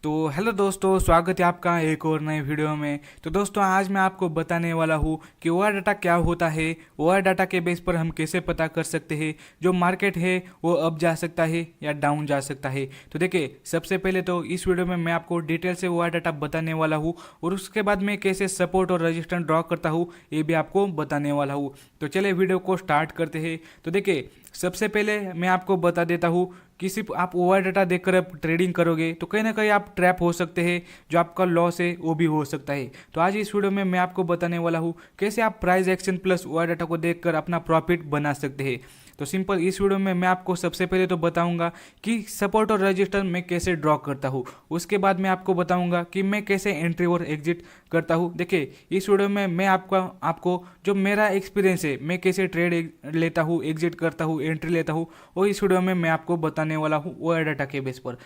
तो हेलो दोस्तों, स्वागत है आपका एक और नए वीडियो में। तो दोस्तों, आज मैं आपको बताने वाला हूँ कि ओआर डाटा क्या होता है। ओआर डाटा के बेस पर हम कैसे पता कर सकते हैं जो मार्केट है वो अप जा सकता है या डाउन जा सकता है। तो देखिए, सबसे पहले तो इस वीडियो में मैं आपको डिटेल से ओआर डाटा बताने वाला हूँ और उसके बाद मैं कैसे सपोर्ट और रेजिस्टेंस ड्रॉ करता हूँ ये भी आपको बताने वाला हूँ। तो चलिए वीडियो को स्टार्ट करते हैं। तो देखिए, सबसे पहले मैं आपको बता देता हूँ कि सिर्फ आप ओवर डाटा देखकर आप ट्रेडिंग करोगे तो कहीं ना कहीं आप ट्रैप हो सकते हैं, जो आपका लॉस है वो भी हो सकता है। तो आज इस वीडियो में मैं आपको बताने वाला हूँ कैसे आप price action plus over data को देखकर अपना प्रॉफिट बना सकते हैं। तो सिंपल इस वीडियो में मैं आपको सबसे पहले तो बताऊंगा कि सपोर्ट और रेजिस्टेंस मैं कैसे ड्रॉ करता हूँ। उसके बाद मैं आपको बताऊंगा कि मैं कैसे एंट्री और एग्जिट करता हूँ। देखिए, इस वीडियो में मैं आपको जो मेरा एक्सपीरियंस है, मैं कैसे ट्रेड लेता हूँ, एग्जिट करता हूँ, एंट्री लेता हूँ, और इस वीडियो में मैं आपको बताने वाला हूँ वो डाटा के बेस पर।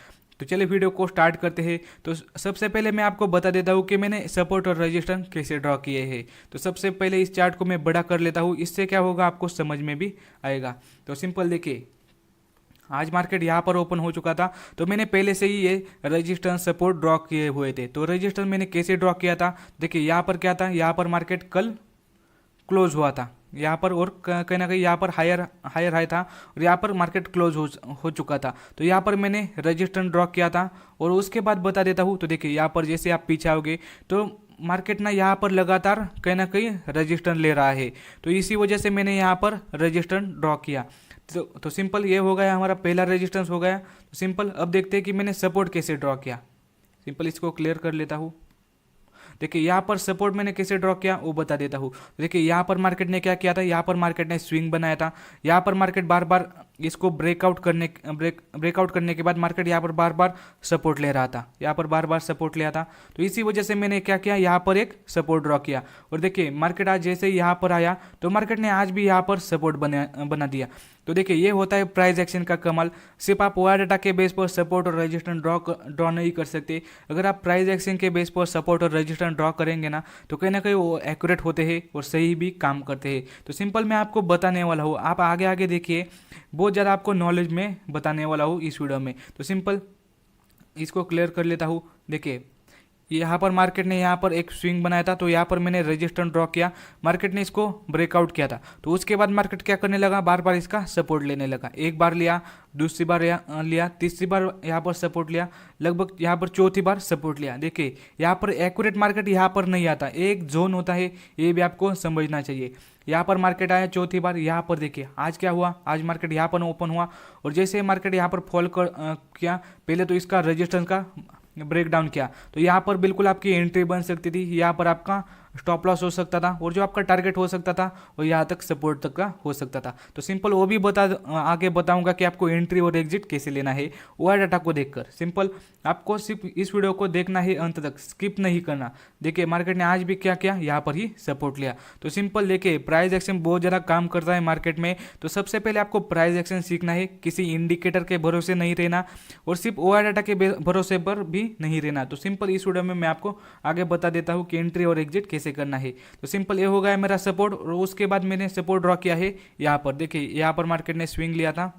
तो चलिए वीडियो को स्टार्ट करते हैं। तो सबसे पहले मैं आपको बता देता हूँ कि मैंने सपोर्ट और रेजिस्टेंस कैसे ड्रॉ किए हैं। तो सबसे पहले इस चार्ट को मैं बड़ा कर लेता हूँ, इससे क्या होगा आपको समझ में भी आएगा। तो सिंपल देखिए, आज मार्केट यहाँ पर ओपन हो चुका था, तो मैंने पहले से ही ये रेजिस्टेंस सपोर्ट ड्रॉ किए हुए थे। तो रेजिस्टेंस मैंने कैसे ड्रॉ किया था, देखिए यहाँ पर क्या था, यहाँ पर मार्केट कल क्लोज हुआ था यहाँ पर, और कहीं ना कहीं यहाँ पर हायर हायर हाई था और यहाँ पर मार्केट क्लोज हो चुका था। तो यहाँ पर मैंने रेजिस्टेंस ड्रॉ किया था। और उसके बाद बता देता हूँ, तो देखिए यहाँ पर जैसे आप पीछे आओगे तो मार्केट ना यहाँ पर लगातार कहीं ना कहीं रेजिस्टेंस ले रहा है, तो इसी वजह से मैंने यहाँ पर रेजिस्टेंस ड्रॉ किया। तो सिंपल ये हो गया, हमारा पहला रेजिस्टेंस हो गया। तो सिंपल अब देखते हैं कि मैंने सपोर्ट कैसे ड्रॉ किया। सिंपल इसको क्लियर कर लेता हूँ। देखिए यहाँ पर सपोर्ट मैंने कैसे ड्रॉ किया वो बता देता हूँ। देखिए यहाँ पर मार्केट ने क्या किया था, यहाँ पर मार्केट ने स्विंग बनाया था। यहाँ पर मार्केट बार बार इसको ब्रेकआउट करने के बाद मार्केट यहाँ पर बार बार सपोर्ट ले रहा था, यहाँ पर बार बार सपोर्ट लिया था। तो इसी वजह से मैंने क्या किया, यहाँ पर एक सपोर्ट ड्रॉ किया। और देखिए मार्केट आज जैसे यहाँ पर आया तो मार्केट ने आज भी यहाँ पर सपोर्ट बना दिया। तो देखिए ये होता है प्राइस एक्शन का कमाल। सिर्फ आप ओआर डाटा के बेस पर सपोर्ट और रेजिस्टेंस ड्रॉ नहीं कर सकते। अगर आप प्राइस एक्शन के बेस पर सपोर्ट और रेजिस्टेंस ड्रॉ करेंगे ना, तो कहीं ना कहीं वो एक्यूरेट होते हैं और सही भी काम करते हैं। तो सिंपल मैं आपको बताने वाला हूँ, आप आगे आगे देखिए, बहुत ज़्यादा आपको नॉलेज में बताने वाला हूँ इस वीडियो में। तो सिंपल इसको क्लियर कर लेता हूँ। देखिए यहाँ पर मार्केट ने यहाँ पर एक स्विंग बनाया था, तो यहाँ पर मैंने रेजिस्टेंस ड्रॉ किया। मार्केट ने इसको ब्रेकआउट किया था, तो उसके बाद मार्केट क्या करने लगा, बार बार इसका सपोर्ट लेने लगा। एक बार लिया, दूसरी बार लिया, तीसरी बार यहाँ पर सपोर्ट लिया, लगभग यहाँ पर चौथी बार सपोर्ट लिया। देखिए यहाँ पर एक्यूरेट मार्केट यहाँ पर नहीं आता, एक जोन होता है, ये भी आपको समझना चाहिए। यहाँ पर मार्केट आया चौथी बार, यहाँ पर देखिए आज क्या हुआ, आज मार्केट यहाँ पर ओपन हुआ और जैसे मार्केट यहाँ पर फॉल किया, पहले तो इसका रेजिस्टेंस का ब्रेक डाउन किया, तो यहाँ पर बिल्कुल आपकी एंट्री बन सकती थी, यहाँ पर आपका स्टॉप लॉस हो सकता था और जो आपका टारगेट हो सकता था वो यहाँ तक सपोर्ट तक का हो सकता था। तो सिंपल वो भी आगे बताऊंगा कि आपको एंट्री और एग्जिट कैसे लेना है ओआर डाटा को देखकर। सिंपल आपको सिर्फ इस वीडियो को देखना है अंत तक, स्किप नहीं करना। देखिए मार्केट ने आज भी क्या किया, यहाँ पर ही सपोर्ट लिया। तो सिंपल देखिए, प्राइस एक्शन बहुत ज़्यादा काम करता है मार्केट में। तो सबसे पहले आपको प्राइस एक्शन सीखना है, किसी इंडिकेटर के भरोसे नहीं रहना और सिर्फ ओआर डाटा के भरोसे पर भी नहीं रहना। तो सिंपल इस वीडियो में मैं आपको आगे बता देता हूँ कि एंट्री और एग्जिट कैसे करना है। तो सिंपल ये हो गया मेरा सपोर्ट, और उसके बाद मैंने सपोर्ट ड्रॉ किया है यहाँ पर। देखिए यहाँ पर मार्केट ने स्विंग लिया था,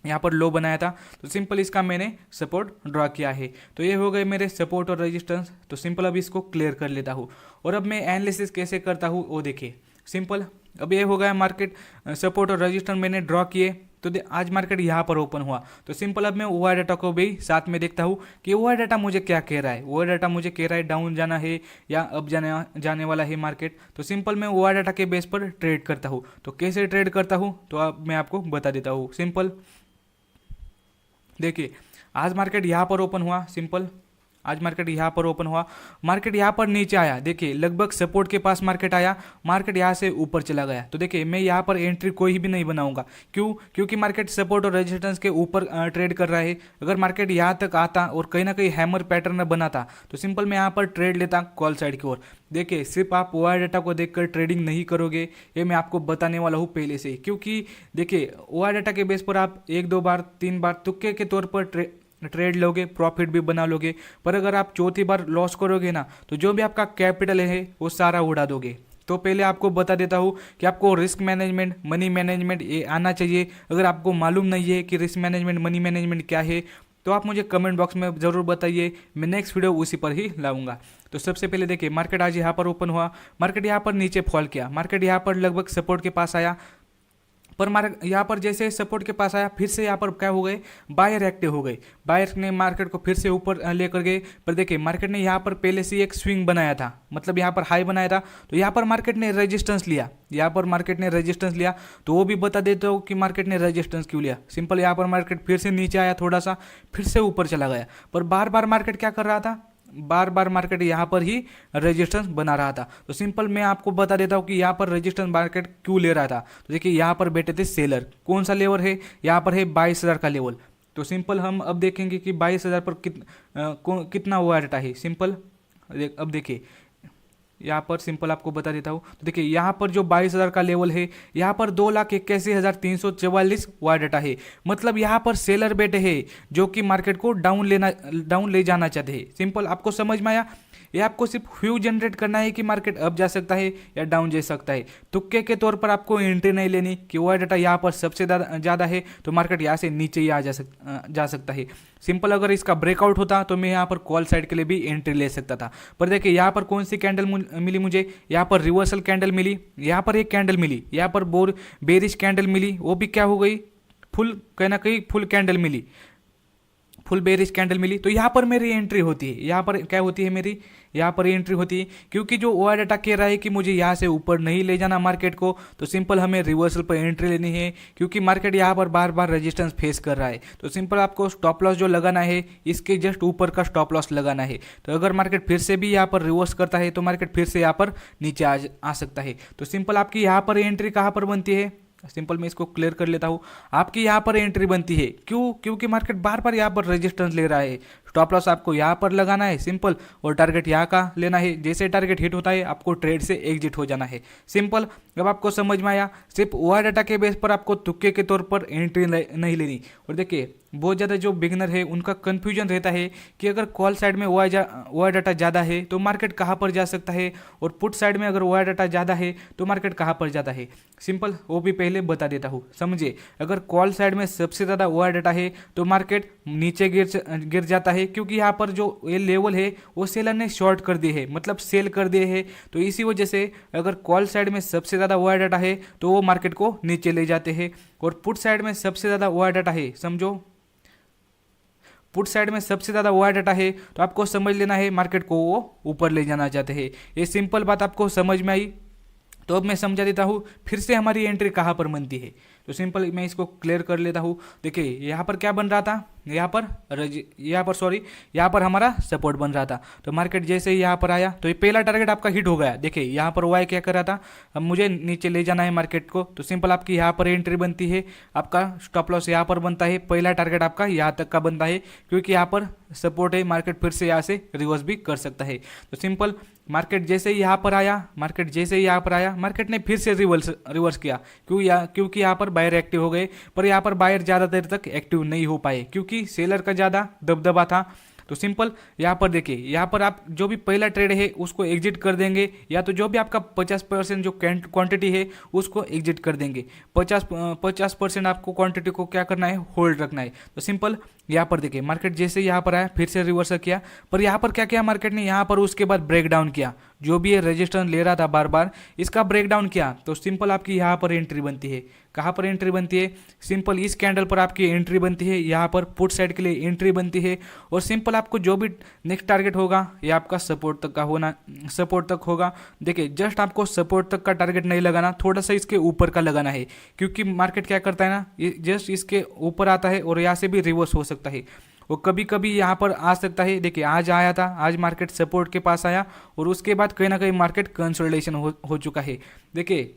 यहाँ पर लो बनाया था, तो सिंपल इसका मैंने सपोर्ट ड्रॉ किया है। तो ये हो गए मेरे सपोर्ट और रेजिस्टेंस। तो सिंपल अब इसको क्लियर कर लेता हूँ। और अब मैं एनालिसिस कैसे करता हूँ वो देखिए। सिंपल अब ये हो गया मार्केट सपोर्ट और रेजिस्टेंस मैंने ड्रॉ किए, तो आज मार्केट यहाँ पर ओपन हुआ। तो सिंपल अब मैं ओआर डाटा को भी साथ में देखता हूँ कि ओआर डाटा मुझे क्या कह रहा है। ओआर डाटा मुझे कह रहा है डाउन जाना है या अप जाने वाला है मार्केट। तो सिंपल मैं ओआर डाटा के बेस पर ट्रेड करता हूँ। तो कैसे ट्रेड करता हूँ तो अब मैं आपको बता देता हूँ। सिंपल देखिए आज मार्केट यहाँ पर ओपन हुआ, सिंपल आज मार्केट यहाँ पर ओपन हुआ, मार्केट यहाँ पर नीचे आया, देखिए लगभग सपोर्ट के पास मार्केट आया, मार्केट यहाँ से ऊपर चला गया। तो देखिए मैं यहाँ पर एंट्री कोई भी नहीं बनाऊंगा, क्यों, क्योंकि मार्केट सपोर्ट और रेजिस्टेंस के ऊपर ट्रेड कर रहा है। अगर मार्केट यहाँ तक आता और कहीं ना कहीं हैमर पैटर्न बनाता तो सिंपल मैं यहाँ पर ट्रेड लेता कॉल साइड की ओर। देखिए सिर्फ आप ओआर डाटा को देखकर ट्रेडिंग नहीं करोगे, ये मैं आपको बताने वाला हूँ पहले से। क्योंकि देखिए ओआर डाटा के बेस पर आप एक दो बार तीन बार तुक्के के तौर पर ट्रेड लोगे, प्रॉफिट भी बना लोगे, पर अगर आप चौथी बार लॉस करोगे ना, तो जो भी आपका कैपिटल है वो सारा उड़ा दोगे। तो पहले आपको बता देता हूँ कि आपको रिस्क मैनेजमेंट, मनी मैनेजमेंट ये आना चाहिए। अगर आपको मालूम नहीं है कि रिस्क मैनेजमेंट, मनी मैनेजमेंट क्या है, तो आप मुझे कमेंट बॉक्स में ज़रूर बताइए, मैं नेक्स्ट वीडियो उसी पर ही लाऊंगा। तो सबसे पहले देखिए मार्केट आज यहाँ पर ओपन हुआ, मार्केट यहाँ पर नीचे फॉल किया, मार्केट यहाँ पर लगभग सपोर्ट के पास आया, पर मार्केट यहाँ पर जैसे सपोर्ट के पास आया फिर से यहाँ पर क्या हो गए, बायर एक्टिव हो गए, बायर ने मार्केट को फिर से ऊपर लेकर गए। पर देखिए मार्केट ने यहाँ पर पहले से एक स्विंग बनाया था, मतलब यहाँ पर हाई बनाया था, तो यहाँ पर मार्केट ने रेजिस्टेंस लिया, यहाँ पर मार्केट ने रेजिस्टेंस लिया। तो वो भी बता देता हूँ कि मार्केट ने रेजिस्टेंस क्यों लिया। सिंपल यहाँ पर मार्केट फिर से नीचे आया, थोड़ा सा फिर से ऊपर चला गया, पर बार बार मार्केट क्या कर रहा था, बार बार मार्केट यहाँ पर ही रेजिस्टेंस बना रहा था। तो सिंपल मैं आपको बता देता हूँ कि यहाँ पर रेजिस्टेंस मार्केट क्यों ले रहा था। तो देखिए यहाँ पर बैठे थे सेलर, कौन सा लेवल है, यहाँ पर है 22,000 का लेवल। तो सिंपल हम अब देखेंगे कि 22,000 पर कितना हुआ डाटा है। सिंपल अब देखिए यहाँ पर सिंपल आपको बता देता हूँ। तो देखिए यहाँ पर जो 22,000 का लेवल है, यहाँ पर 2,81,344 वायर डाटा है, मतलब यहाँ पर सेलर बैठे हैं जो कि मार्केट को डाउन ले जाना चाहते हैं। सिंपल आपको समझ में आया। ये आपको सिर्फ व्यू जनरेट करना है कि मार्केट अप जा सकता है या डाउन जा सकता है। तुक्के के तौर पर आपको एंट्री नहीं लेनी कि वायर डाटा यहाँ पर सबसे ज़्यादा है तो मार्केट यहाँ से नीचे ही जा सकता है। सिंपल अगर इसका ब्रेकआउट होता तो मैं यहाँ पर कॉल साइड के लिए भी एंट्री ले सकता था। पर देखिए यहाँ पर कौन सी कैंडल मिली मुझे, यहाँ पर रिवर्सल कैंडल मिली, यहाँ पर एक कैंडल मिली, यहाँ पर बेरिश कैंडल मिली, वो भी क्या हो गई, फुल कहीं ना कहीं फुल कैंडल मिली, फुल बेरिश कैंडल मिली। तो यहाँ पर मेरी एंट्री होती है, यहाँ पर क्या होती है मेरी, यहाँ पर एंट्री होती है, क्योंकि जो ओआर डाटा कह रहा है कि मुझे यहाँ से ऊपर नहीं ले जाना मार्केट को। तो सिंपल हमें रिवर्सल पर एंट्री लेनी है, क्योंकि मार्केट यहाँ पर बार बार रेजिस्टेंस फेस कर रहा है। तो सिंपल आपको स्टॉप लॉस जो लगाना है, इसके जस्ट ऊपर का स्टॉप लॉस लगाना है। तो अगर मार्केट फिर से भी यहाँ पर रिवर्स करता है तो मार्केट फिर से यहाँ पर नीचे आ सकता है। तो सिंपल आपकी यहाँ पर एंट्री कहाँ पर बनती है, सिंपल मैं इसको क्लियर कर लेता हूँ। आपकी यहाँ पर एंट्री बनती है क्यों, क्योंकि मार्केट बार बार यहाँ पर रेजिस्टेंस ले रहा है। स्टॉप लॉस आपको यहाँ पर लगाना है सिंपल, और टारगेट यहाँ का लेना है। जैसे टारगेट हिट होता है आपको ट्रेड से एग्जिट हो जाना है। सिंपल अब आपको समझ में आया। सिर्फ ओआर डाटा के बेस पर आपको तुक्के के तौर पर एंट्री नहीं लेनी। और देखिए बहुत ज़्यादा जो बिगनर है उनका कन्फ्यूजन रहता है कि अगर कॉल साइड में ओआर डाटा ज़्यादा है तो मार्केट कहाँ पर जा सकता है, और पुट साइड में अगर ओआर डाटा ज़्यादा है तो मार्केट कहाँ पर जाता है। सिंपल वो भी पहले बता देता हूँ, समझिए। अगर कॉल साइड में सबसे ज़्यादा ओआर डाटा है तो मार्केट नीचे गिर जाता है, क्योंकि यहाँ पर जो ये लेवल है वो सेलर ने शॉर्ट कर दिए है, मतलब सेल कर दिए है। तो इसी वजह से अगर कॉल साइड में सबसे ज़्यादा ओआर डाटा है तो वो मार्केट को नीचे ले जाते हैं, और पुट साइड में सबसे ज़्यादा ओआर डाटा है, समझो पुट साइड में सबसे ज़्यादा ओआर डाटा है तो आपको समझ लेना है मार्केट को वो ऊपर ले जाना चाहते हैं। ये सिंपल बात आपको समझ में आई। तो अब मैं समझा देता हूँ फिर से हमारी एंट्री कहाँ पर बनती है। तो सिंपल मैं इसको क्लियर कर लेता हूँ। देखिए यहाँ पर क्या बन रहा था, यहाँ पर हमारा सपोर्ट बन रहा था। तो मार्केट जैसे ही यहाँ पर आया तो ये पहला टारगेट आपका हिट हो गया। देखिए यहाँ पर वाई क्या कर रहा था, अब मुझे नीचे ले जाना है मार्केट को। तो सिंपल आपकी यहाँ पर एंट्री बनती है, आपका स्टॉप लॉस यहाँ पर बनता है, पहला टारगेट आपका यहाँ तक का बनता है, क्योंकि यहाँ पर सपोर्ट है, मार्केट फिर से यहाँ से रिवर्स भी कर सकता है। तो सिंपल मार्केट जैसे ही यहाँ पर आया, मार्केट ने फिर से रिवर्स किया, क्योंकि यहाँ पर बायर एक्टिव हो गए। पर यहाँ पर बायर ज़्यादा देर तक एक्टिव नहीं हो पाए, क्योंकि सेलर का ज़्यादा दबदबा था। तो सिंपल यहाँ पर देखिए, यहाँ पर आप जो भी पहला ट्रेड है उसको एग्जिट कर देंगे, या तो जो भी आपका 50% जो क्वांटिटी है उसको एग्जिट कर देंगे। 50% आपको क्वांटिटी को क्या करना है, होल्ड रखना है। तो सिंपल यहाँ पर देखिए मार्केट जैसे यहाँ पर आया फिर से रिवर्सल किया, पर यहाँ पर क्या किया मार्केट ने, यहाँ पर उसके बाद ब्रेक डाउन किया, जो भी ये रेजिस्टेंस ले रहा था बार बार इसका ब्रेक डाउन किया। तो सिंपल आपकी यहाँ पर एंट्री बनती है। कहाँ पर एंट्री बनती है, सिंपल इस कैंडल पर आपकी एंट्री बनती है, यहाँ पर पुट साइड के लिए एंट्री बनती है। और सिंपल आपको जो भी नेक्स्ट टारगेट होगा ये आपका सपोर्ट तक होगा। देखिए जस्ट आपको सपोर्ट तक का टारगेट नहीं लगाना, थोड़ा सा इसके ऊपर का लगाना है, क्योंकि मार्केट क्या करता है ना, ये जस्ट इसके ऊपर आता है और यहाँ से भी रिवर्स हो सकता है, वो कभी कभी यहाँ पर आ सकता है। देखिए आज आया था, आज मार्केट सपोर्ट के पास आया और उसके बाद कहीं ना कहीं मार्केट कंसोलिडेशन हो चुका है। देखिए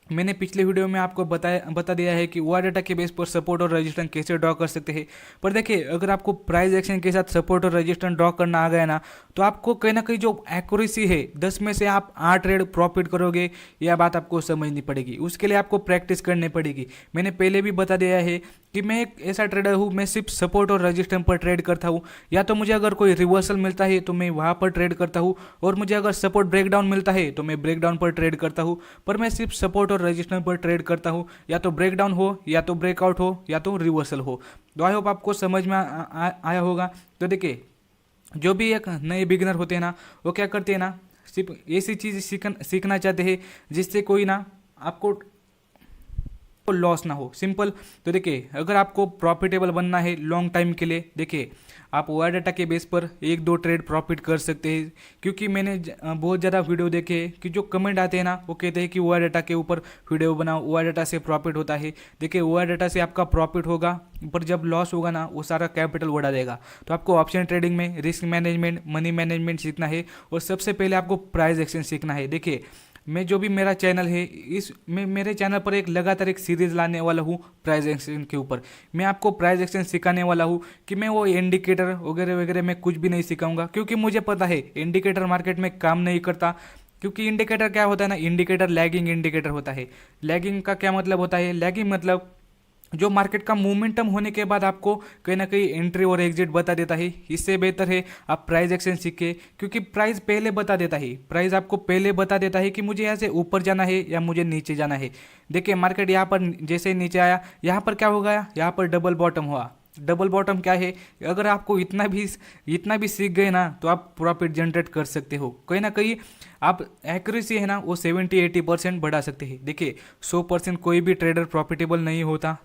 मैंने पिछले वीडियो में आपको बता दिया है कि ओआर डाटा के बेस पर सपोर्ट और रेजिस्टेंस कैसे ड्रॉ कर सकते हैं। पर देखिए अगर आपको प्राइस एक्शन के साथ सपोर्ट और रेजिस्टेंस ड्रॉ करना आ गया ना, तो आपको कहीं ना कहीं जो एक्यूरेसी है 10 में से आप 8 ट्रेड प्रॉफिट करोगे, यह बात आपको समझनी पड़ेगी। उसके लिए आपको प्रैक्टिस करनी पड़ेगी। मैंने पहले भी बता दिया है कि मैं एक ऐसा ट्रेडर हूँ, मैं सिर्फ सपोर्ट और रजिस्टेंस पर ट्रेड करता हूँ। या तो मुझे अगर कोई रिवर्सल मिलता है तो मैं वहाँ पर ट्रेड करता हूँ, और मुझे अगर सपोर्ट ब्रेकडाउन मिलता है तो मैं ब्रेकडाउन पर ट्रेड करता हूँ। पर मैं सिर्फ सपोर्ट और रजिस्टेंस पर ट्रेड करता हूँ, या तो ब्रेकडाउन हो, या तो ब्रेकआउट हो, या तो रिवर्सल हो। तो आई होप आपको समझ में आया होगा। तो देखिए, जो भी एक नए बिगिनर होते हैं ना, वो क्या करते हैं ना, सिर्फ ऐसी चीज़ सीखना चाहते हैं जिससे कोई ना आपको लॉस ना हो, सिंपल। तो देखिए, अगर आपको प्रॉफिटेबल बनना है लॉन्ग टाइम के लिए, देखिए आप ओआर डाटा के बेस पर एक दो ट्रेड प्रॉफिट कर सकते हैं। क्योंकि मैंने बहुत ज़्यादा वीडियो देखे कि जो कमेंट आते हैं ना, वो कहते हैं कि ओआर डाटा के ऊपर वीडियो बनाओ, ओआर डाटा से प्रॉफिट होता है। देखिए, ओआर डाटा से आपका प्रॉफिट होगा, पर जब लॉस होगा ना, वो सारा कैपिटल उड़ा देगा। तो आपको ऑप्शन ट्रेडिंग में रिस्क मैनेजमेंट, मनी मैनेजमेंट सीखना है, और सबसे पहले आपको प्राइस एक्शन सीखना है। देखिए, मैं जो भी मेरा चैनल है, इस मैं मेरे चैनल पर एक लगातार एक सीरीज लाने वाला हूँ प्राइस एक्शन के ऊपर। मैं आपको प्राइस एक्शन सिखाने वाला हूँ कि मैं वो इंडिकेटर वगैरह वगैरह मैं कुछ भी नहीं सिखाऊंगा, क्योंकि मुझे पता है इंडिकेटर मार्केट में काम नहीं करता। क्योंकि इंडिकेटर क्या होता है ना, इंडिकेटर लैगिंग इंडिकेटर होता है। लैगिंग का क्या मतलब होता है? लैगिंग मतलब जो मार्केट का मोमेंटम होने के बाद आपको कहीं ना कहीं एंट्री और एग्जिट बता देता है। इससे बेहतर है आप प्राइस एक्शन सीखे, क्योंकि प्राइस पहले बता देता है। प्राइस आपको पहले बता देता है कि मुझे यहाँ से ऊपर जाना है या मुझे नीचे जाना है। देखिए, मार्केट यहाँ पर जैसे नीचे आया, यहाँ पर क्या हो गया, यहाँ पर डबल बॉटम हुआ। डबल बॉटम क्या है? अगर आपको इतना भी सीख गए ना, तो आप प्रॉफिट जनरेट कर सकते हो। कहीं ना कहीं आप एक्यूरेसी है ना, वो 70-80% बढ़ा सकते हैं। देखिए, 100% कोई भी ट्रेडर प्रॉफिटेबल नहीं होता।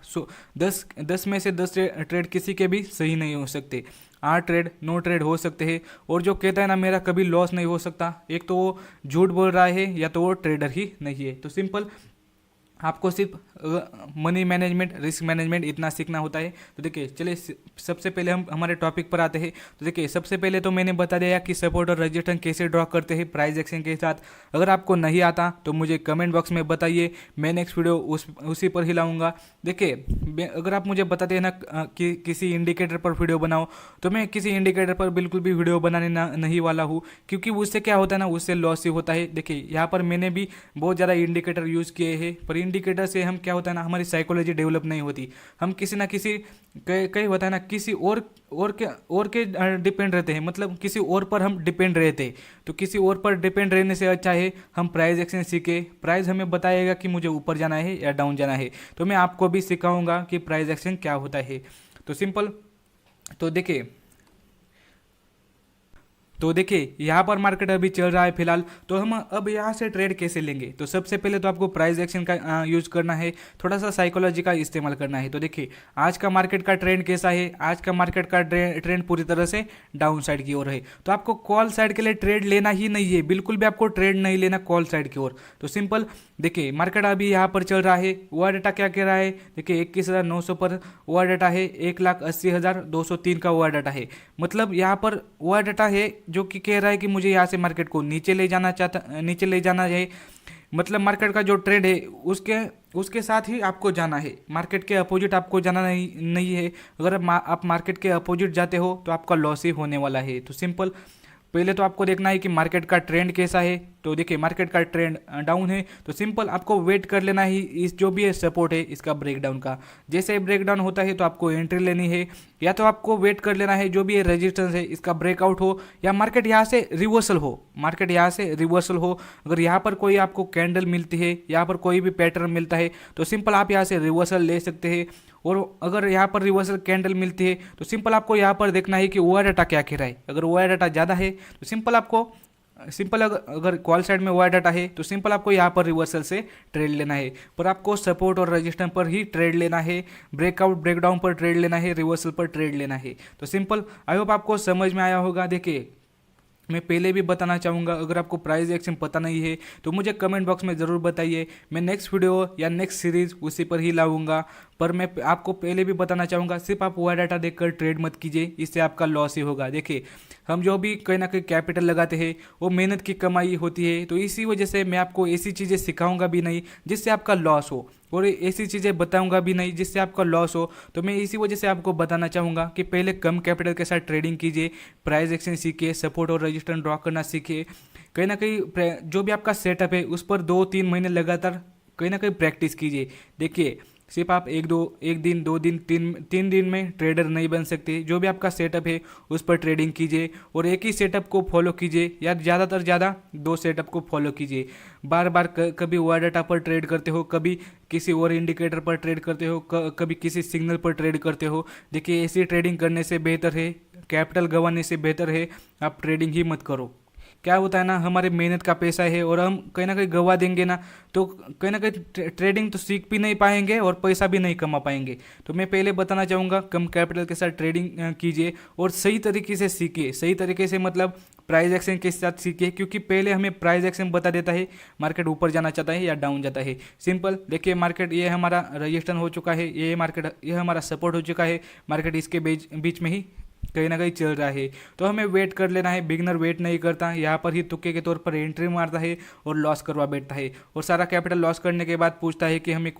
10 में से 10 ट्रेड किसी के भी सही नहीं हो सकते। 8 ट्रेड 9 ट्रेड हो सकते हैं। और जो कहता है ना मेरा कभी लॉस नहीं हो सकता, एक तो वो झूठ बोल रहा है, या तो वो ट्रेडर ही नहीं है। तो सिंपल, आपको सिर्फ मनी मैनेजमेंट, रिस्क मैनेजमेंट इतना सीखना होता है। तो देखिए, चलिए सबसे पहले हम हमारे टॉपिक पर आते हैं। तो देखिए, सबसे पहले तो मैंने बता दिया कि सपोर्ट और रेजिस्टेंस कैसे ड्रॉ करते हैं प्राइस एक्शन के साथ। अगर आपको नहीं आता तो मुझे कमेंट बॉक्स में बताइए, मैं नेक्स्ट वीडियो उसी पर ही लाऊंगा। देखिए, अगर आप मुझे बताते हैं ना कि किसी इंडिकेटर पर वीडियो बनाओ, तो मैं किसी इंडिकेटर पर बिल्कुल भी वीडियो बनाने नहीं वाला हूँ, क्योंकि उससे क्या होता है ना, उससे लॉस ही होता है। देखिए, यहाँ पर मैंने भी बहुत ज़्यादा इंडिकेटर यूज़ किए हैं, पर इंडिकेटर से हम क्या होता है ना, हमारी साइकोलॉजी डेवलप नहीं होती। हम किसी ना किसी कई होता है ना, किसी और के डिपेंड रहते हैं, मतलब किसी और पर हम डिपेंड रहते हैं। तो किसी और पर डिपेंड रहने से अच्छा है हम प्राइस एक्शन सीखे। प्राइस हमें बताएगा कि मुझे ऊपर जाना है या डाउन जाना है। तो मैं आपको भी सिखाऊंगा कि प्राइस एक्शन क्या होता है। तो सिंपल, तो देखिए यहाँ पर मार्केट अभी चल रहा है फिलहाल। तो हम अब यहाँ से ट्रेड कैसे लेंगे? तो सबसे पहले तो आपको प्राइस एक्शन का यूज करना है, थोड़ा सा साइकोलॉजी का इस्तेमाल करना है। तो देखिए, आज का मार्केट का ट्रेंड कैसा है? आज का मार्केट का ट्रेंड पूरी तरह से डाउन साइड की ओर है। तो आपको कॉल साइड के लिए ट्रेड लेना ही नहीं है, बिल्कुल भी आपको ट्रेड नहीं लेना कॉल साइड की ओर। तो सिंपल, देखिए मार्केट अभी यहाँ पर चल रहा है। ओआर डाटा क्या कह रहा है? देखिए 21,900 पर ओआर डाटा है, 1,80,203 का ओआर डाटा है। मतलब यहाँ पर ओआर डाटा है जो कि कह रहा है कि मुझे यहाँ से मार्केट को नीचे ले जाना है। मतलब मार्केट का जो ट्रेंड है उसके साथ ही आपको जाना है, मार्केट के अपोजिट आपको जाना नहीं है। अगर आप मार्केट के अपोजिट जाते हो तो आपका लॉस ही होने वाला है। तो सिंपल, पहले तो आपको देखना है कि मार्केट का ट्रेंड कैसा है। तो देखिए, मार्केट का ट्रेंड डाउन है, तो सिंपल आपको वेट कर लेना ही। इस जो भी है सपोर्ट है इसका ब्रेकडाउन का, जैसे ब्रेकडाउन होता है तो आपको एंट्री लेनी है, या तो आपको वेट कर लेना है जो भी है रेजिस्टेंस है इसका ब्रेकआउट हो, या मार्केट यहाँ से रिवर्सल हो। अगर यहाँ पर कोई आपको कैंडल मिलती है, यहाँ पर कोई भी पैटर्न मिलता है, तो सिंपल आप यहाँ से रिवर्सल ले सकते हैं। और अगर यहाँ पर रिवर्सल कैंडल मिलती है तो सिंपल आपको यहाँ पर देखना है कि ओआर डाटा क्या कह रहा है। अगर ओआर डाटा ज़्यादा है तो सिंपल अगर कॉल साइड में ओआर डाटा है तो सिंपल आपको यहाँ पर रिवर्सल से ट्रेड लेना है। पर आपको सपोर्ट और रेजिस्टेंस पर ही ट्रेड लेना है, ब्रेकआउट ब्रेकडाउन पर ट्रेड लेना है, रिवर्सल पर ट्रेड लेना है। तो सिंपल, आई होप आपको समझ में आया होगा। देखिए, मैं पहले भी बताना चाहूँगा, अगर आपको प्राइस एक्शन पता नहीं है तो मुझे कमेंट बॉक्स में ज़रूर बताइए, मैं नेक्स्ट वीडियो या नेक्स्ट सीरीज़ उसी पर ही लाऊंगा। पर मैं आपको पहले भी बताना चाहूँगा, सिर्फ आप ओआर डाटा देखकर ट्रेड मत कीजिए, इससे आपका लॉस ही होगा। देखिए, हम जो भी कहीं ना कहीं कैपिटल लगाते हैं वो मेहनत की कमाई होती है। तो इसी वजह से मैं आपको ऐसी चीज़ें सिखाऊंगा भी नहीं जिससे आपका लॉस हो, और ऐसी चीज़ें बताऊंगा भी नहीं जिससे आपका लॉस हो। तो मैं इसी वजह से आपको बताना चाहूँगा कि पहले कम कैपिटल के साथ ट्रेडिंग कीजिए, प्राइस एक्शन सीखिए, सपोर्ट और रेजिस्टेंस ड्रॉ करना सीखिए। कहीं ना कहीं जो भी आपका सेटअप है उस पर 2-3 महीने लगातार कहीं ना कहीं प्रैक्टिस कीजिए। देखिए, सिर्फ आप एक दिन 2 दिन 3 दिन में ट्रेडर नहीं बन सकते। जो भी आपका सेटअप है उस पर ट्रेडिंग कीजिए और एक ही सेटअप को फॉलो कीजिए या ज़्यादातर ज़्यादा 2 सेटअप को फॉलो कीजिए। बार बार कभी OR डाटा पर ट्रेड करते हो, कभी किसी और इंडिकेटर पर ट्रेड करते हो, कभी किसी सिग्नल पर ट्रेड करते हो। देखिए, ऐसी ट्रेडिंग करने से बेहतर है, कैपिटल गंवाने से बेहतर है आप ट्रेडिंग ही मत करो। क्या होता है ना, हमारे मेहनत का पैसा है और हम कहीं ना कहीं गंवा देंगे ना, तो कहीं ना कहीं ट्रेडिंग तो सीख भी नहीं पाएंगे और पैसा भी नहीं कमा पाएंगे। तो मैं पहले बताना चाहूँगा, कम कैपिटल के साथ ट्रेडिंग कीजिए और सही तरीके से सीखिए। सही तरीके से मतलब प्राइस एक्शन के साथ सीखिए, क्योंकि पहले हमें प्राइस एक्शन बता देता है मार्केट ऊपर जाना चाहता है या डाउन जाता है। सिंपल देखिए, मार्केट ये हमारा रजिस्टेंस हो चुका है, ये हमारा सपोर्ट हो चुका है, मार्केट इसके बीच में ही कहीं ना कहीं चल रहा है। तो हमें वेट कर लेना है। बिगनर वेट नहीं करता, यहाँ पर ही तुक्के के तौर पर एंट्री मारता है और लॉस करवा बैठता है और सारा कैपिटल लॉस करने के बाद पूछता है कि हमें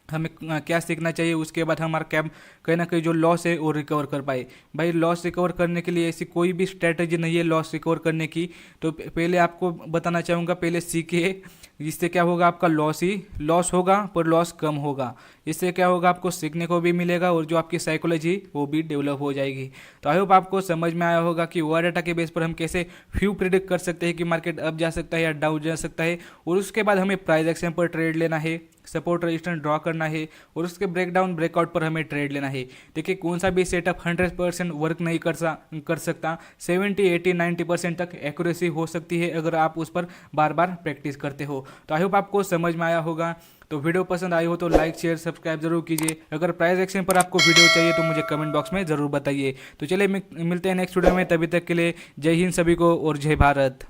क्या सीखना चाहिए। उसके बाद हमारा कैप कहीं ना कहीं जो लॉस है वो रिकवर कर पाए। भाई, लॉस रिकवर करने के लिए ऐसी कोई भी स्ट्रैटेजी नहीं है लॉस रिकवर करने की। तो पहले आपको बताना चाहूँगा, पहले सीखिए। इससे क्या होगा, आपका लॉस होगा पर लॉस कम होगा। इससे क्या होगा, आपको सीखने को भी मिलेगा और जो आपकी साइकोलॉजी वो भी डेवलप हो जाएगी। तो आई होप आपको समझ में आया होगा कि OR डाटा के बेस पर हम कैसे फ्यू प्रिडिक्ट कर सकते हैं कि मार्केट अप जा सकता है या डाउन जा सकता है, और उसके बाद हमें प्राइस एक्शन पर ट्रेड लेना है, सपोर्ट रेजिस्टेंस ड्रॉ करना है और उसके ब्रेकडाउन ब्रेकआउट पर हमें ट्रेड लेना है। देखिए, कौन सा भी सेटअप 100% वर्क नहीं कर सकता। 70, 80, 90% तक एक्यूरेसी हो सकती है अगर आप उस पर बार बार प्रैक्टिस करते हो। तो आई होप आपको समझ में आया होगा। तो वीडियो पसंद आई हो तो लाइक शेयर सब्सक्राइब जरूर कीजिए। अगर प्राइस एक्शन पर आपको वीडियो चाहिए तो मुझे कमेंट बॉक्स में ज़रूर बताइए। तो चलिए मिलते हैं नेक्स्ट वीडियो में, तभी तक के लिए जय हिंद सभी को और जय भारत।